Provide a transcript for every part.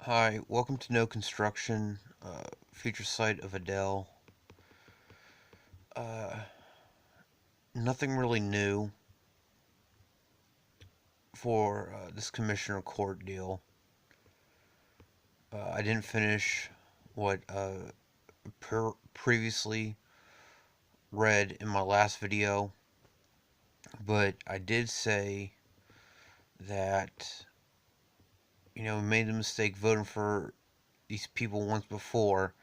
Hi, welcome to No Construction, future site of Adele. Uh, Nothing really new for this Commissioner Court deal. I didn't finish what previously read in my last video, but I did say that, we made the mistake voting for these people once before,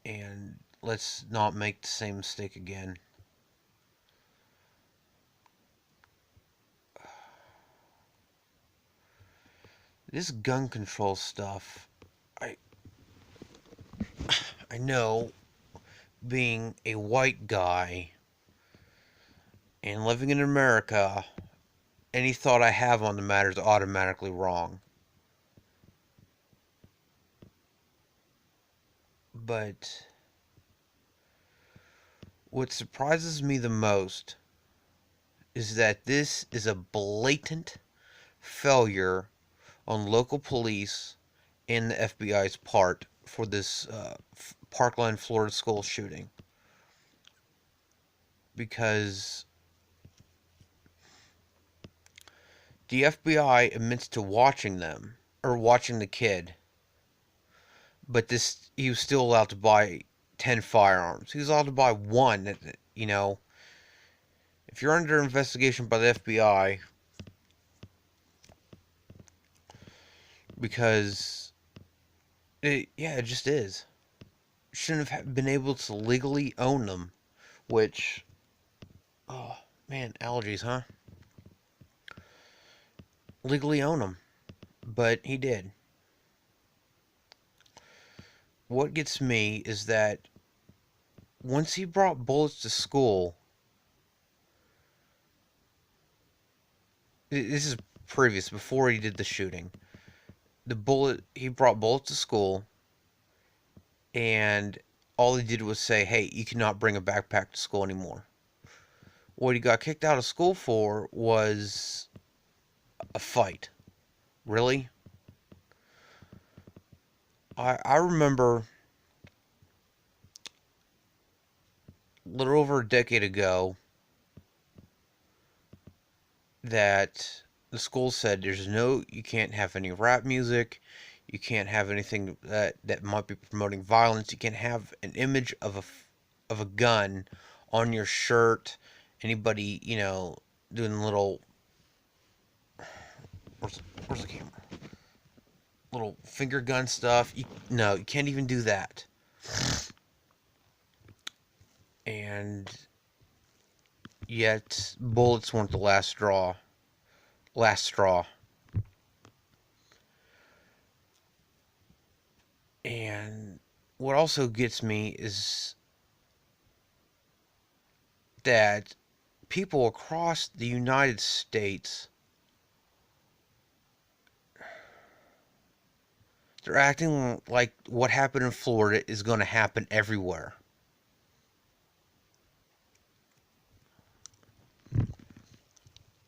and let's not make the same mistake again. This gun control stuff, I I know, being a white guy and living in America, any thought I have on the matter is automatically wrong. But what surprises me the most is that this is a blatant failure on local police and the FBI's part for this Parkland, Florida school shooting. Because the FBI admits to watching them, or watching the kid, but he was still allowed to buy 10 firearms. He was allowed to buy one. If you're under investigation by the FBI, because it just is. Shouldn't have been able to legally own them, which, oh man, allergies, huh? Legally own them, but he did. What gets me is that once he brought bullets to school, this is previous, before he did the shooting. He brought bullets to school, and all he did was say, hey, you cannot bring a backpack to school anymore. What he got kicked out of school for was a fight. Really? I remember a little over a decade ago that the school said you can't have any rap music, you can't have anything that might be promoting violence, you can't have an image of a gun on your shirt. Anybody, doing little, where's the camera? Little finger gun stuff. No, you can't even do that. And yet, bullets weren't the last straw. Last straw. And what also gets me is that people across the United States, they're acting like what happened in Florida is going to happen everywhere.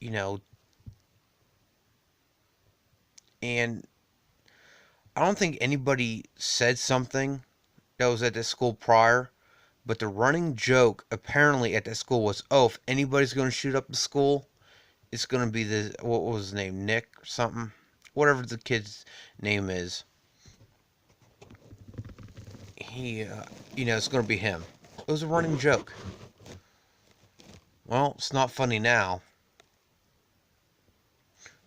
You know, and I don't think anybody said something that was at this school prior, but the running joke apparently at that school was, oh, if anybody's going to shoot up the school, it's going to be what was his name, Nick or something? Whatever the kid's name is. It's going to be him. It was a running joke. Well, it's not funny now.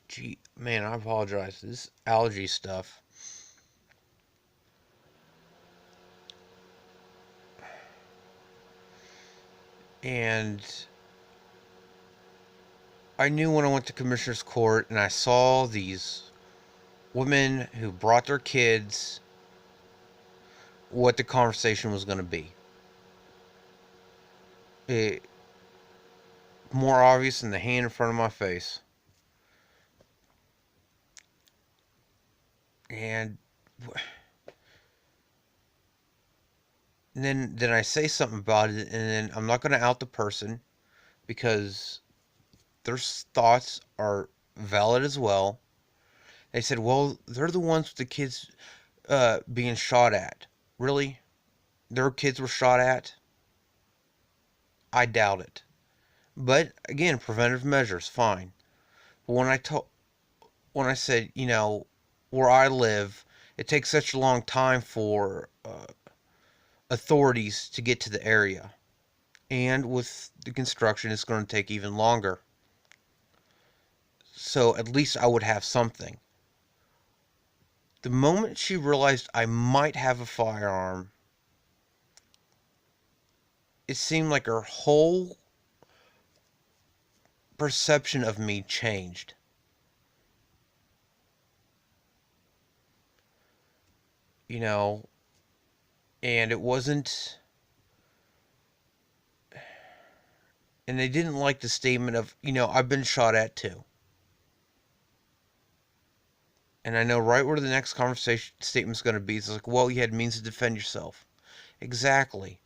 Gee, man, I apologize. This allergy stuff. And I knew when I went to Commissioner's Court and I saw these women who brought their kids what the conversation was going to be. It more obvious than the hand in front of my face. And then I say something about it, and then I'm not going to out the person because their thoughts are valid as well. They said, well, they're the ones with the kids being shot at. Really? Their kids were shot at? I doubt it. But again, preventive measures, fine. But when I said, where I live, it takes such a long time for authorities to get to the area, and with the construction, it's going to take even longer. So at least I would have something. The moment she realized I might have a firearm, it seemed like her whole perception of me changed. You know, and it wasn't, and they didn't like the statement of, I've been shot at too. And I know right where the next conversation statement's going to be. It's like, well, you had means to defend yourself. Exactly.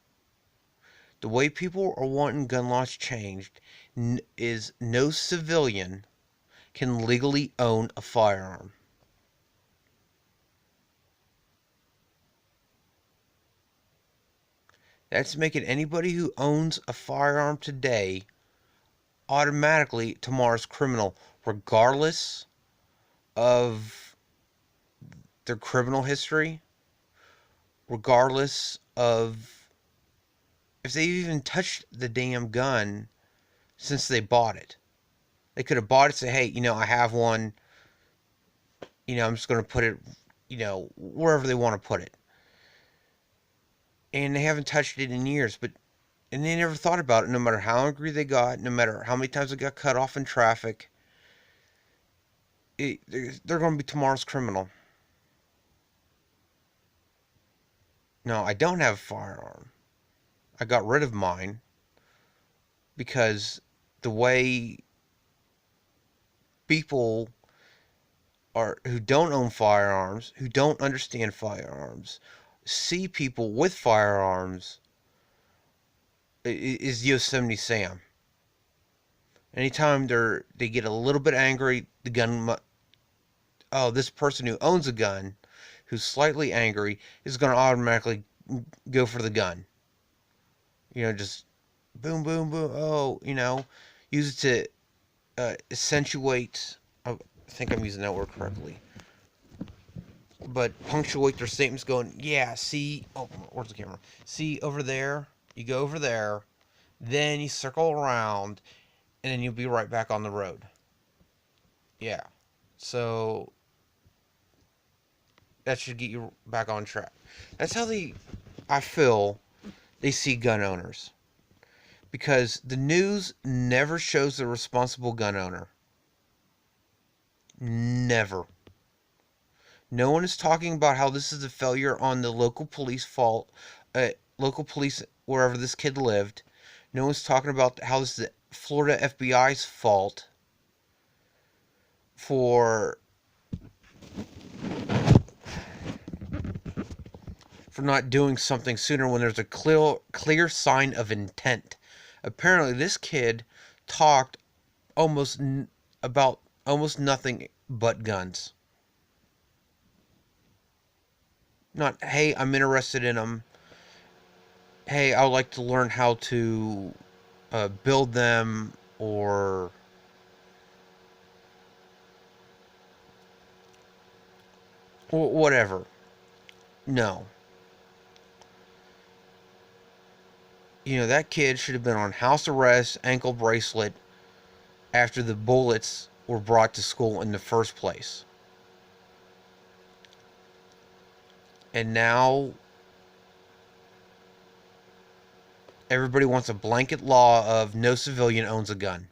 The way people are wanting gun laws changed is no civilian can legally own a firearm. That's making anybody who owns a firearm today automatically tomorrow's criminal, regardless of their criminal history, regardless of if they've even touched the damn gun since they bought it. They could have bought it and say, hey, I have one. I'm just going to put it, wherever they want to put it. And they haven't touched it in years, and they never thought about it, no matter how angry they got, no matter how many times they got cut off in traffic. They're going to be tomorrow's criminal. No, I don't have a firearm. I got rid of mine because the way people are who don't own firearms, who don't understand firearms, see people with firearms is Yosemite Sam. Anytime they get a little bit angry, the gun. Oh, this person who owns a gun, who's slightly angry, is going to automatically go for the gun. Just boom, boom, boom. Oh, use it to accentuate. I think I'm using that word correctly. But punctuate their statements going, yeah, see, oh, where's the camera? See, over there, you go over there, then you circle around, and then you'll be right back on the road. Yeah. So, that should get you back on track. That's how I feel, they see gun owners. Because the news never shows the responsible gun owner. Never. No one is talking about how this is a failure on the local police fault, local police wherever this kid lived. No one's talking about how this is the Florida FBI's fault for not doing something sooner when there's a clear sign of intent. Apparently, this kid talked about almost nothing but guns. Not, hey, I'm interested in them. Hey, I would like to learn how to build them, or whatever. No. That kid should have been on house arrest, ankle bracelet, after the bullets were brought to school in the first place. And now everybody wants a blanket law of no civilian owns a gun.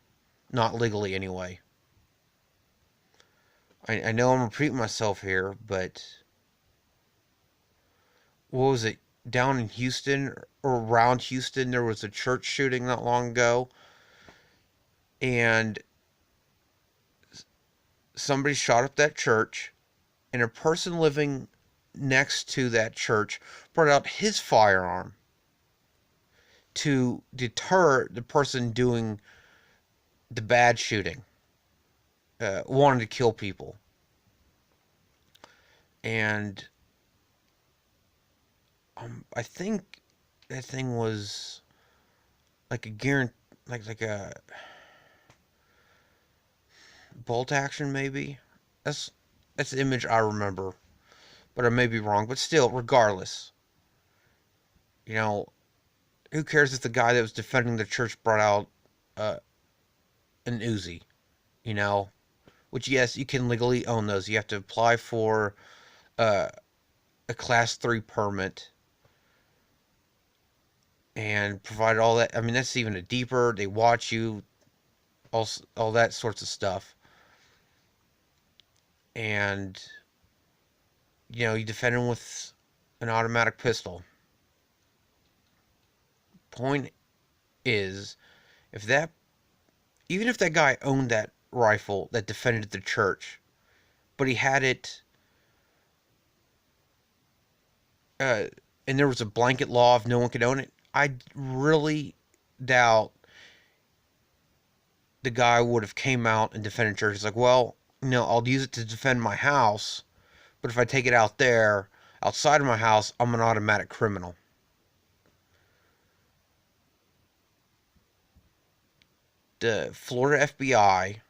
Not legally, anyway. I know I'm repeating myself here, but what was it? Down in Houston, or around Houston, there was a church shooting not long ago. And somebody shot up that church, and a person living next to that church brought out his firearm to deter the person doing the bad shooting, wanting to kill people. And I think that thing was like a guarantee, like a bolt action, maybe. That's that's the image I remember, but I may be wrong. But still, regardless, you know, who cares if the guy that was defending the church brought out uh, an Uzi? You know, which yes, you can legally own those. You have to apply for uh, a class 3 permit and provide all that. I mean, that's even a deeper. They watch you, all that sorts of stuff, and you defend him with an automatic pistol. Point is, if that even if that guy owned that rifle that defended the church, but he had it, uh, and there was a blanket law if no one could own it, I really doubt the guy would have came out and defended church. It's like, well, I'll use it to defend my house, but if I take it out there, outside of my house, I'm an automatic criminal. The Florida FBI,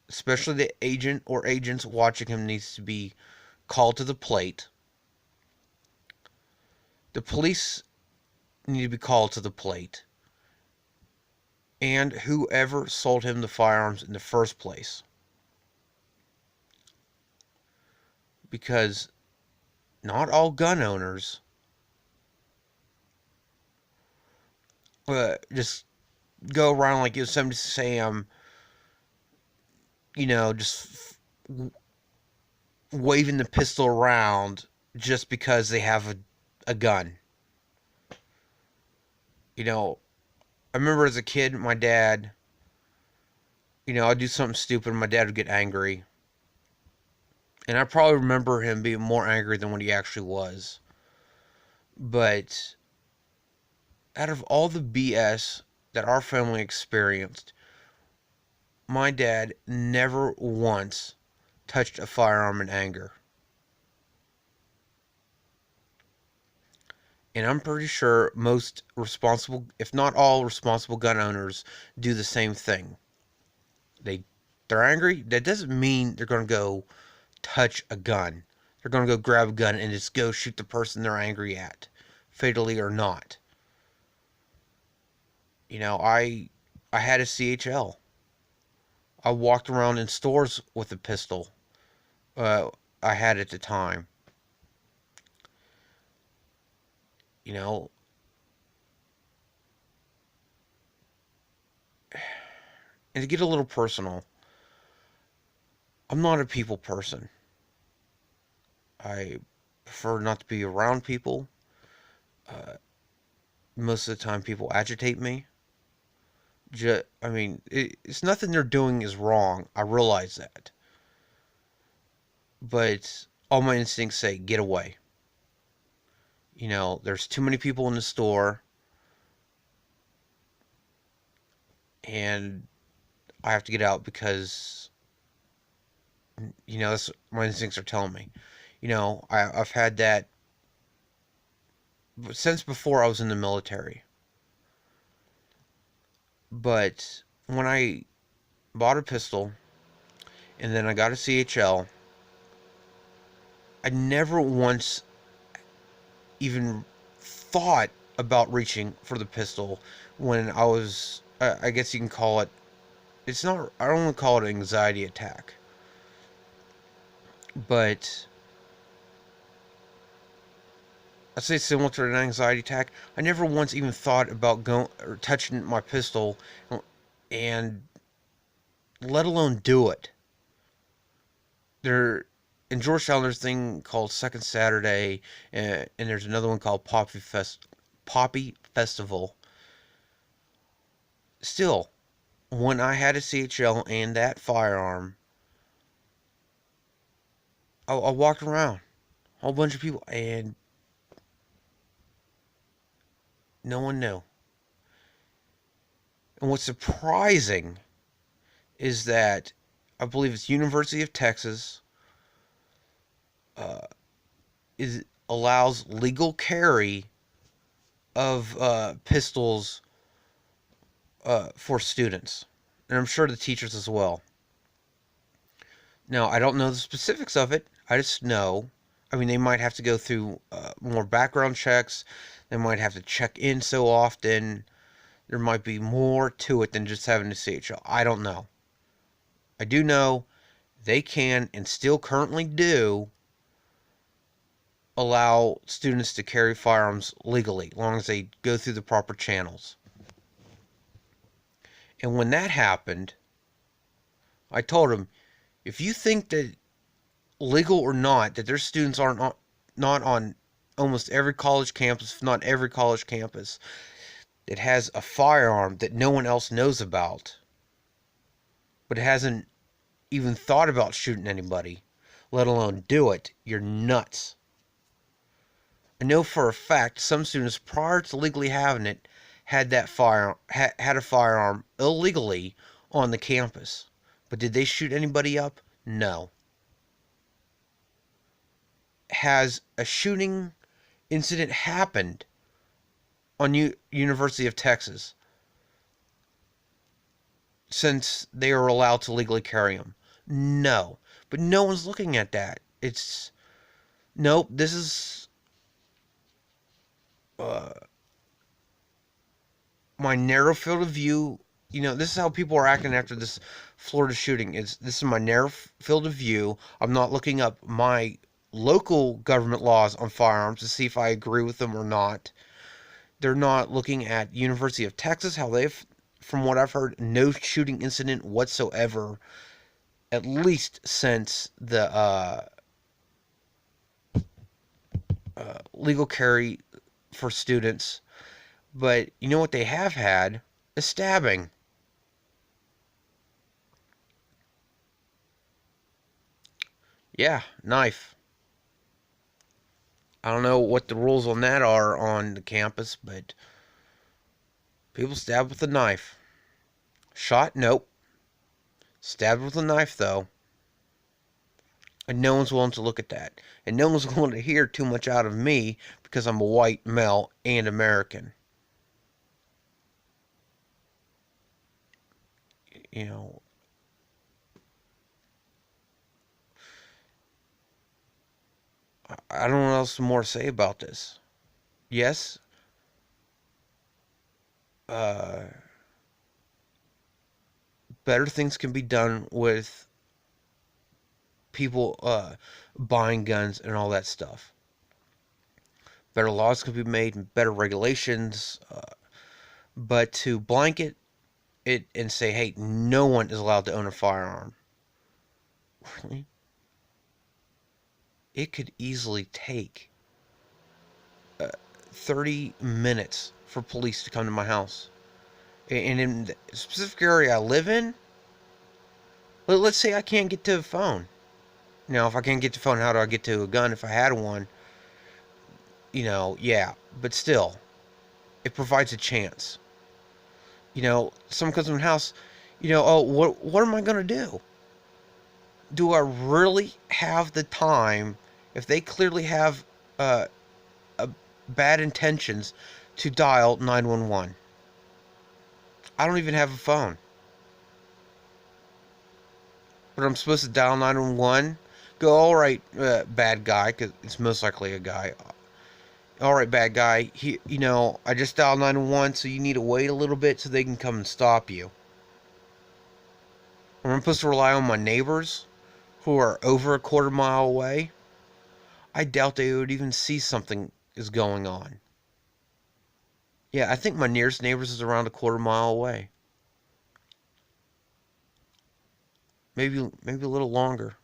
especially the agent or agents watching him, needs to be called to the plate. The police need to be called to the plate. And whoever sold him the firearms in the first place. Because not all gun owners just go around like Yosemite Sam, just waving the pistol around just because they have a gun. I remember as a kid, my dad, I'd do something stupid and my dad would get angry. And I probably remember him being more angry than what he actually was. But out of all the BS that our family experienced, my dad never once touched a firearm in anger. And I'm pretty sure most responsible, if not all responsible gun owners, do the same thing. They're angry. That doesn't mean they're going to go touch a gun. They're going to go grab a gun and just go shoot the person they're angry at, fatally or not. I had a CHL. I walked around in stores with a pistol. I had at the time. You know, and to get a little personal, I'm not a people person. I prefer not to be around people. Uh, Most of the time, people agitate me. It's nothing they're doing is wrong. I realize that. But all my instincts say, get away. There's too many people in the store, and I have to get out because, that's what my instincts are telling me. I've had that since before I was in the military. But when I bought a pistol and then I got a CHL, I never once even thought about reaching for the pistol when I was, I guess you can call it, it's not, I don't want to call it an anxiety attack. But I'd say similar to an anxiety attack. I never once even thought about going or touching my pistol, and let alone do it. There in Georgetown, there's a thing called Second Saturday, and there's another one called Poppy Festival. Still, when I had a CHL and that firearm, I walked around a whole bunch of people, and no one knew. And what's surprising is that I believe it's University of Texas uh, is allows legal carry of pistols for students, and I'm sure the teachers as well. Now, I don't know the specifics of it. I just know. I mean, they might have to go through more background checks. They might have to check in so often. There might be more to it than just having a CHL. I don't know. I do know they can and still currently do allow students to carry firearms legally, as long as they go through the proper channels. And when that happened, I told them, if you think that legal or not, that their students aren't not on almost every college campus, if not every college campus, that has a firearm that no one else knows about, but hasn't even thought about shooting anybody, let alone do it, you're nuts. I know for a fact some students prior to legally having it had had a firearm illegally on the campus. But did they shoot anybody up? No. Has a shooting incident happened on University of Texas since they are allowed to legally carry them? No. But no one's looking at that. It's nope. This is uh, my narrow field of view. This is how people are acting after this Florida shooting. This is my narrow field of view. I'm not looking up my local government laws on firearms to see if I agree with them or not. They're not looking at University of Texas, how they've, from what I've heard, no shooting incident whatsoever, at least since the legal carry for students. But you know what they have had? A stabbing. Yeah, knife. I don't know what the rules on that are on the campus, but people stabbed with a knife. Shot? Nope. Stabbed with a knife, though. And no one's willing to look at that. And no one's willing to hear too much out of me because I'm a white male and American. You know, I don't know what else more to say about this. Yes, uh, better things can be done with people buying guns and all that stuff. Better laws could be made, better regulations, but to blanket it and say, hey, no one is allowed to own a firearm. Really? It could easily take 30 minutes for police to come to my house. And in the specific area I live in, let's say I can't get to a phone. Now, if I can't get to a phone, how do I get to a gun if I had one? Yeah. But still, it provides a chance. Someone comes to my house, oh, what am I going to do? Do I really have the time, if they clearly have uh, bad intentions, to dial 911? I don't even have a phone. But I'm supposed to dial 911? Go, all right, bad guy, because it's most likely a guy. All right, bad guy. I just dialed 911, so you need to wait a little bit so they can come and stop you. I'm supposed to rely on my neighbors who are over a quarter mile away. I doubt they would even see something is going on. Yeah, I think my nearest neighbors is around a quarter mile away. Maybe a little longer.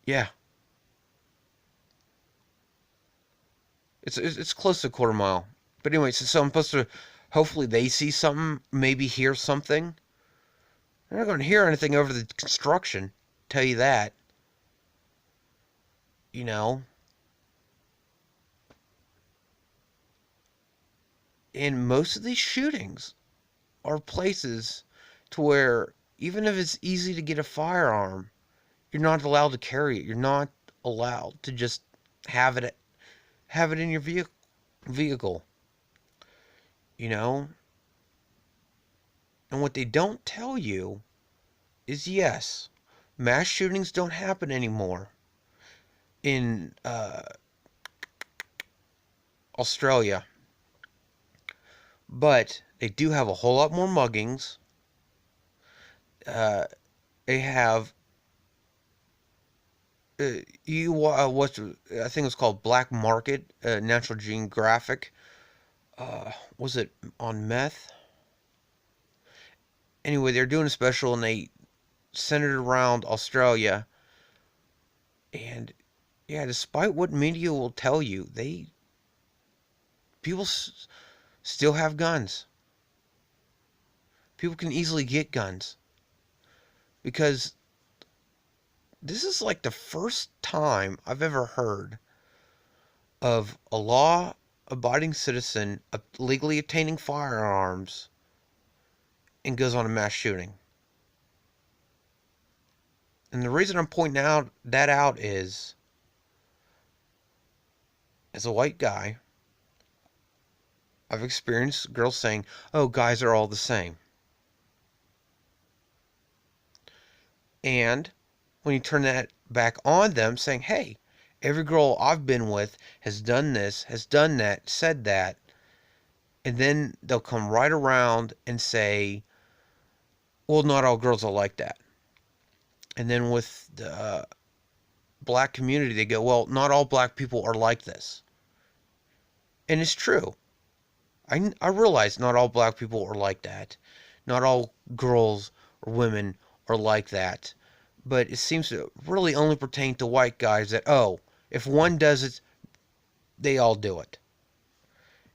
Yeah, it's close to a quarter mile. But anyway, so I'm supposed to. Hopefully, they see something. Maybe hear something. They're not going to hear anything over the construction. Tell you that. You know. And most of these shootings are places to where Even if it's easy to get a firearm, you're not allowed to carry it. You're not allowed to just have it in your vehicle, you know? And what they don't tell you is yes, mass shootings don't happen anymore in Australia, but they do have a whole lot more muggings. Uh, they have what I think it's called Black Market, Natural Geographic. Was it on meth? Anyway, they're doing a special and they centered around Australia. And yeah, despite what media will tell you, people still have guns. People can easily get guns because this is like the first time I've ever heard of a law-abiding citizen legally obtaining firearms and goes on a mass shooting. And the reason I'm pointing out is, as a white guy, I've experienced girls saying, "Oh, guys are all the same." And when you turn that back on them, saying, "Hey, every girl I've been with has done this, has done that, said that," and then they'll come right around and say, "Well, not all girls are like that." And then with the black community, they go, "Well, not all black people are like this." And it's true. I realize not all black people are like that. Not all girls or women are like that. But it seems to really only pertain to white guys that, oh, if one does it, they all do it.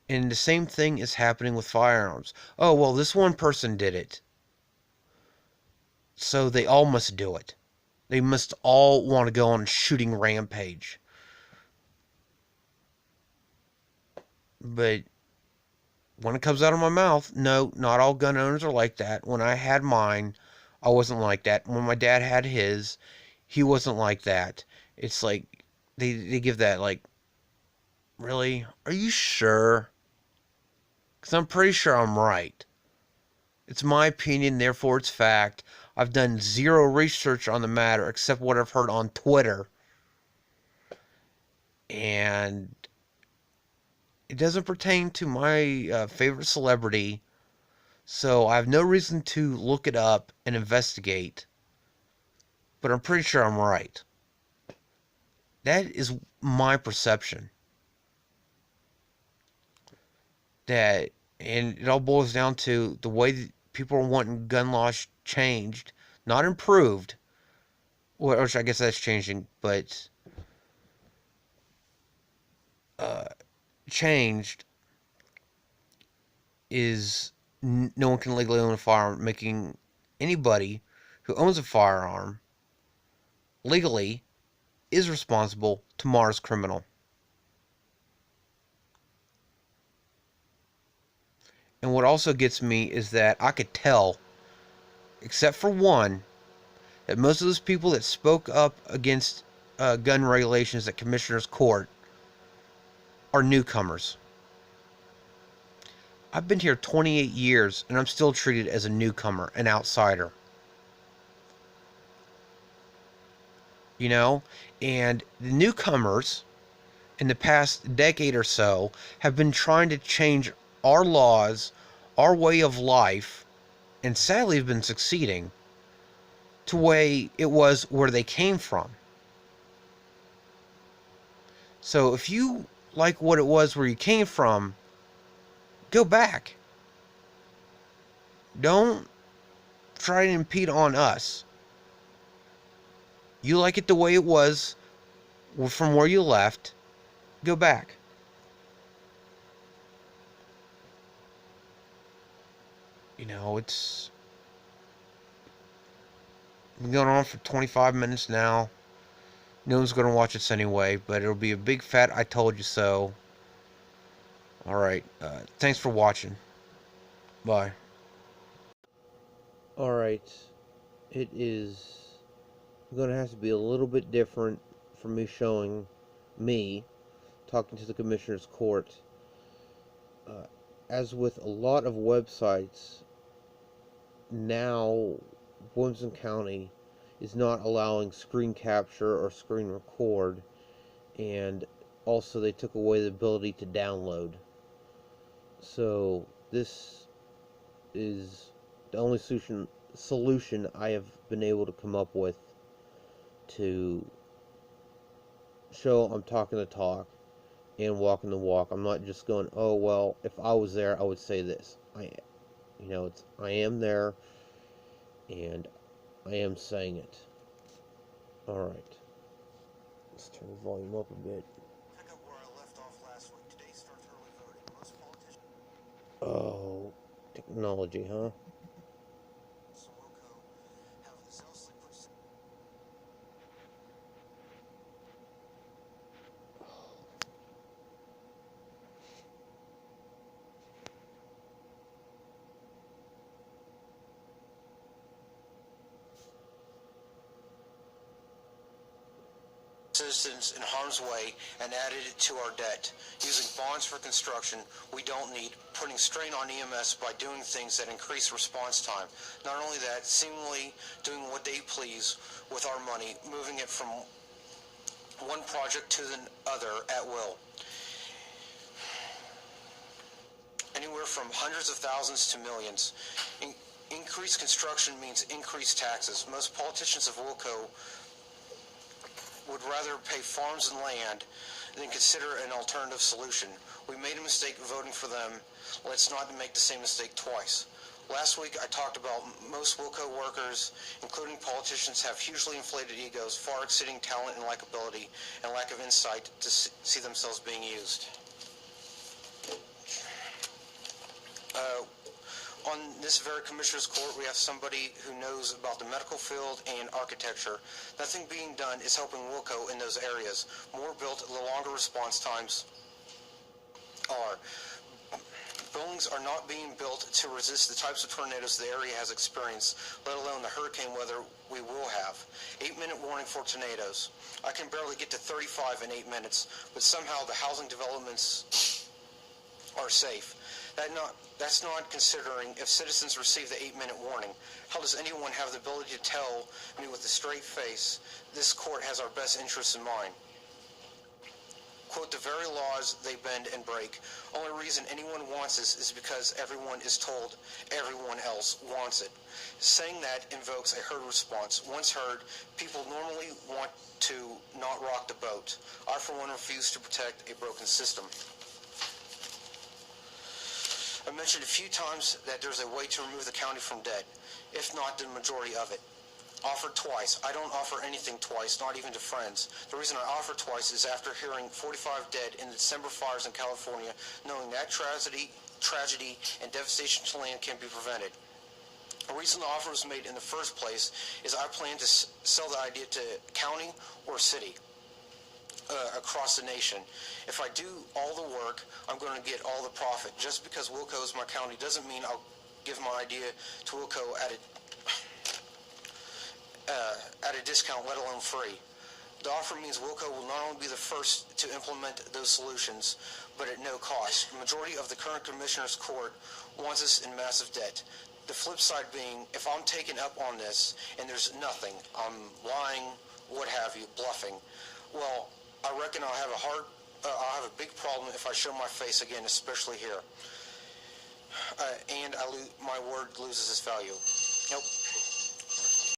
And the same thing is happening with firearms. Oh, well, this one person did it, so they all must do it. They must all want to go on a shooting rampage. But when it comes out of my mouth, no, not all gun owners are like that. When I had mine, I wasn't like that. When my dad had his, he wasn't like that. It's like they give that like, really? Are you sure? Because I'm pretty sure I'm right. It's my opinion, therefore it's fact. I've done zero research on the matter except what I've heard on Twitter. And it doesn't pertain to my favorite celebrity, so I have no reason to look it up and investigate. But I'm pretty sure I'm right. That is my perception. That, and it all boils down to the way that people are wanting gun laws changed, not improved, which I guess that's changing, but changed is no one can legally own a firearm, making anybody who owns a firearm legally is responsible. Tomorrow's criminal. And what also gets me is that I could tell, except for one, that most of those people that spoke up against gun regulations at Commissioner's Court are newcomers. I've been here 28 years and I'm still treated as a newcomer, an outsider. You know? And the newcomers in the past decade or so have been trying to change our laws, our way of life, and sadly have been succeeding to way it was where they came from. So if you like what it was where you came from, go back. Don't try to impede on us. You like it the way it was from where you left, go back. You know, it's been going on for 25 minutes now. No one's going to watch this anyway, but it'll be a big fat I told you so. Alright, thanks for watching. Bye. Alright, it is going to have to be a little bit different from me talking to the Commissioner's Court. Uh, as with a lot of websites, now Williamson County is not allowing screen capture or screen record, and also they took away the ability to download. So this is the only solution I have been able to come up with to show I'm talking the talk and walking the walk. I'm not just going, oh well, if I was there, I would say this. I am there, and I am saying it. All right, let's turn the volume up a bit. Pick up where I left off last week. Today starts early voting. Most politicians. Oh, technology, huh? Citizens in harm's way and added it to our debt. Using bonds for construction we don't need, putting strain on EMS by doing things that increase response time. Not only that, seemingly doing what they please with our money, moving it from one project to the other at will. Anywhere from hundreds of thousands to millions. Increased construction means increased taxes. Most politicians of Wilco would rather pay farms and land than consider an alternative solution. We made a mistake voting for them. Let's not make the same mistake twice. Last week I talked about most Wilco workers, including politicians, have hugely inflated egos, far exceeding talent and likability, and lack of insight to see themselves being used. On this very Commissioner's Court, we have somebody who knows about the medical field and architecture. Nothing being done is helping Wilco in those areas. More built, the longer response times are. Buildings are not being built to resist the types of tornadoes the area has experienced, let alone the hurricane weather we will have. 8-minute warning for tornadoes. I can barely get to 35 in 8 minutes, but somehow the housing developments are safe. That's not considering if citizens receive the 8-minute warning. How does anyone have the ability to tell me with a straight face this court has our best interests in mind? Quote, the very laws they bend and break. Only reason anyone wants this is because everyone is told everyone else wants it. Saying that invokes a herd response. Once heard, people normally want to not rock the boat. I, for one, refuse to protect a broken system. I mentioned a few times that there's a way to remove the county from debt, if not the majority of it. Offered twice. I don't offer anything twice, not even to friends. The reason I offer twice is after hearing 45 dead in the December fires in California, knowing that tragedy and devastation to land can be prevented. The reason the offer was made in the first place is I plan to sell the idea to county or city. Across the nation. If I do all the work, I'm going to get all the profit. Just because Wilco is my county doesn't mean I'll give my idea to Wilco at a discount, let alone free. The offer means Wilco will not only be the first to implement those solutions, but at no cost. The majority of the current Commissioner's Court wants us in massive debt. The flip side being, if I'm taken up on this and there's nothing, I'm lying, what have you, bluffing, well, I reckon I'll have a big problem if I show my face again, especially here. And my word loses its value. Nope.